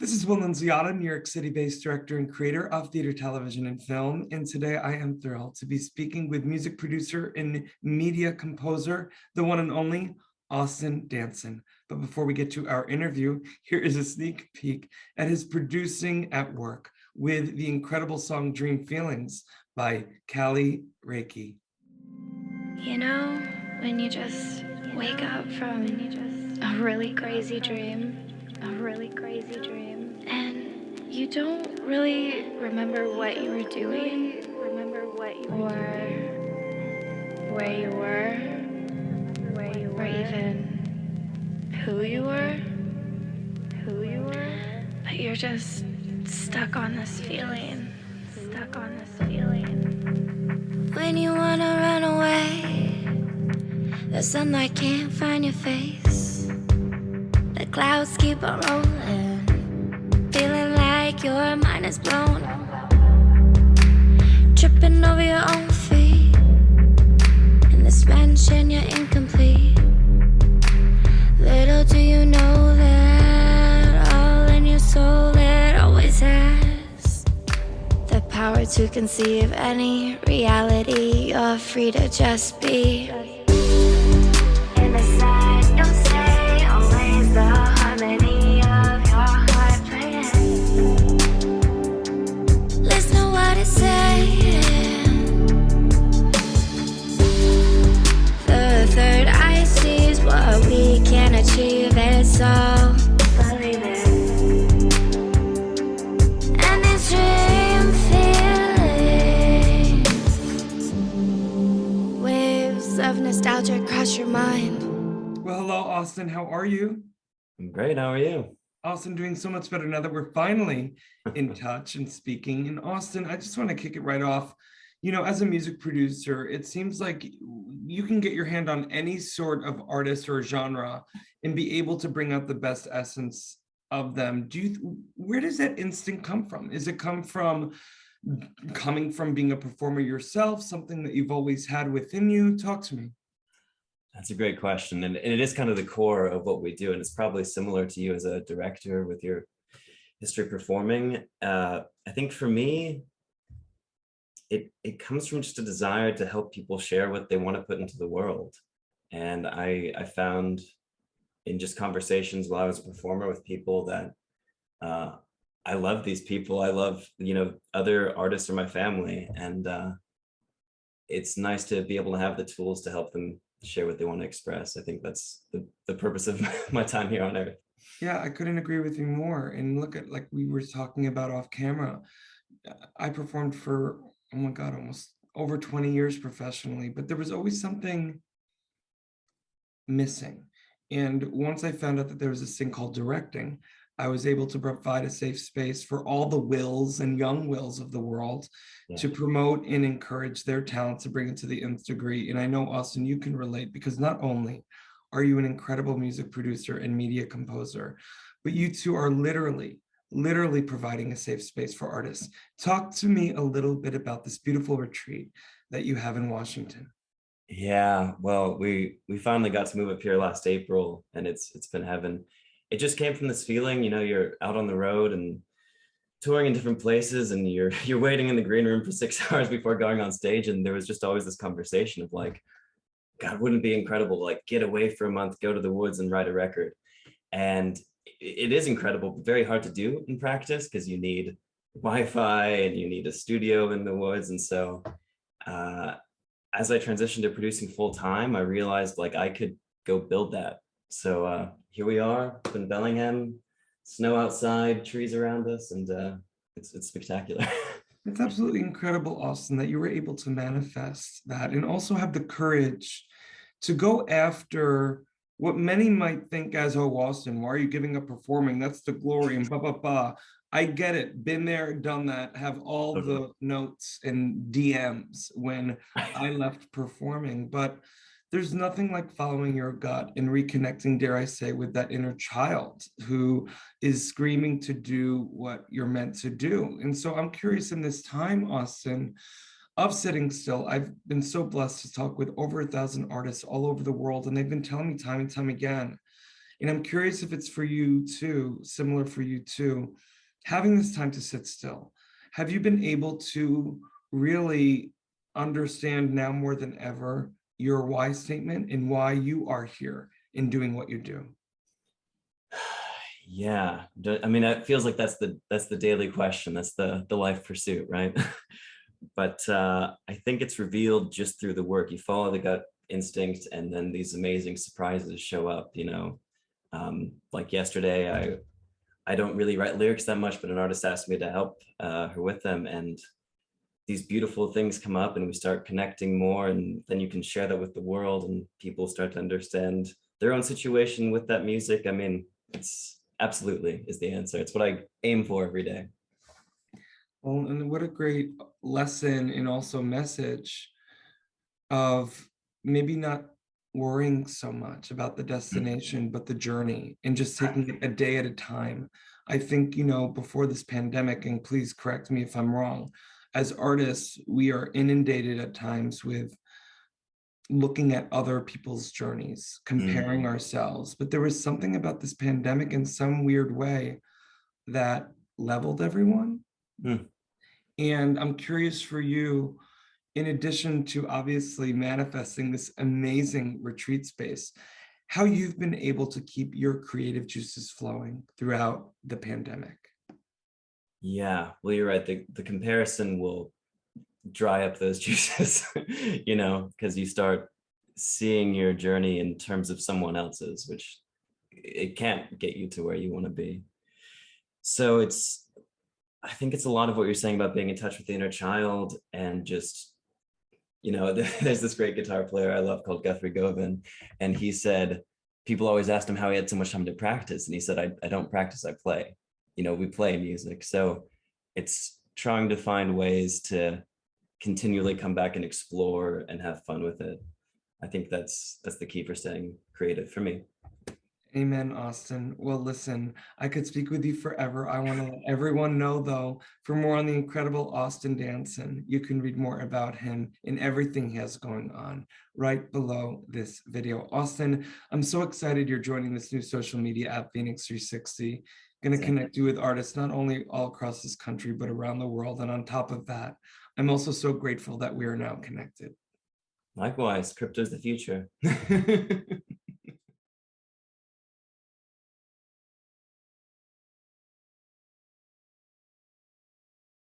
This is Will Nunziata, New York City-based director and creator of theater, television, and film. And today I am thrilled to be speaking with music producer and media composer, the one and only Austin Danson. But before we get to our interview, here is a sneak peek at his producing at work with the incredible song Dream Feelings by Callie Reiki. You know, when you just wake up from a really crazy dream, and you don't really remember what you were doing, or where you were, or even who you were, but you're just stuck on this feeling. When you wanna run away, the sunlight can't find your face. The clouds keep on rolling, feeling like your mind is blown. Tripping over your own feet, in this mansion you're incomplete. Little do you know that all in your soul it always has the power to conceive any reality. You're free to just be. In the side, don't say always the harmony of your heart playing. Listen to what it's saying. The third eye sees what we can achieve. It's all believe it. And these dream feelings, waves of nostalgia cross your mind. Well, hello, Austin. How are you? I'm great. How are you? Austin, doing so much better now that we're finally in touch and speaking. And Austin, I just want to kick it right off. You know, as a music producer, it seems like you can get your hand on any sort of artist or genre and be able to bring out the best essence of them. Where does that instinct come from? Is it coming from being a performer yourself, something that you've always had within you? Talk to me. That's a great question. And it is kind of the core of what we do. And it's probably similar to you as a director with your history performing. I think for me, it comes from just a desire to help people share what they want to put into the world. And I found in just conversations while I was a performer with people that I love these people. I love, other artists in my family. And it's nice to be able to have the tools to help them share what they want to express. I think that's the purpose of my time here on Earth. Yeah, I couldn't agree with you more. And look at, like we were talking about off camera, I performed for, oh my God, almost over 20 years professionally, but there was always something missing. And once I found out that there was this thing called directing, I was able to provide a safe space for all the Wills and young Wills of the world to promote and encourage their talent to bring it to the nth degree. And I know, Austin, you can relate, because not only are you an incredible music producer and media composer, but you two are literally providing a safe space for artists. Talk to me a little bit about this beautiful retreat that you have in Washington. Yeah, well, we finally got to move up here last April, and it's been heaven. It just came from this feeling, you're out on the road and touring in different places, and you're waiting in the green room for 6 hours before going on stage. And there was just always this conversation of like, God, wouldn't it be incredible to like get away for a month, go to the woods and write a record? And it is incredible, but very hard to do in practice because you need Wi-Fi and you need a studio in the woods. And so as I transitioned to producing full time, I realized like I could go build that. So here we are up in Bellingham, snow outside, trees around us, and it's spectacular. It's absolutely incredible, Austin, that you were able to manifest that and also have the courage to go after what many might think as, oh, Austin, why are you giving up performing? That's the glory and blah, blah, blah. I get it, been there, done that, have all the notes and DMs when I left performing, but there's nothing like following your gut and reconnecting, dare I say, with that inner child who is screaming to do what you're meant to do. And so I'm curious, in this time, Austin, of sitting still, I've been so blessed to talk with over 1,000 artists all over the world, and they've been telling me time and time again, And I'm curious if it's for you too, similar for you too, having this time to sit still. Have you been able to really understand now more than ever your why statement and why you are here in doing what you do? Yeah, I mean, it feels like that's the daily question. That's the life pursuit, right? But I think it's revealed just through the work. You follow the gut instinct, and then these amazing surprises show up. Like yesterday, I don't really write lyrics that much, but an artist asked me to help her with them, and these beautiful things come up, and we start connecting more, and then you can share that with the world, and people start to understand their own situation with that music. I mean, it's absolutely is the answer. It's what I aim for every day. Well, and what a great lesson and also message of maybe not worrying so much about the destination, but the journey and just taking it a day at a time. I think, before this pandemic, and please correct me if I'm wrong, as artists, we are inundated at times with looking at other people's journeys, comparing ourselves. But there was something about this pandemic in some weird way that leveled everyone. Mm. And I'm curious for you, in addition to obviously manifesting this amazing retreat space, how you've been able to keep your creative juices flowing throughout the pandemic. Yeah, well, you're right. The comparison will dry up those juices, because you start seeing your journey in terms of someone else's, which it can't get you to where you want to be. So I think it's a lot of what you're saying about being in touch with the inner child, and just, there's this great guitar player I love called Guthrie Govan, and he said people always asked him how he had so much time to practice, and he said, I don't practice, I play. We play music. So it's trying to find ways to continually come back and explore and have fun with it. I think that's the key for staying creative for me. Amen, Austin. Well, listen, I could speak with you forever. I want to let everyone know, though, for more on the incredible Austin Danson, you can read more about him and everything he has going on right below this video. Austin, I'm so excited you're joining this new social media app, FENIX360. Going to connect you with artists not only all across this country, but around the world. And on top of that, I'm also so grateful that we are now connected. Likewise, crypto's the future.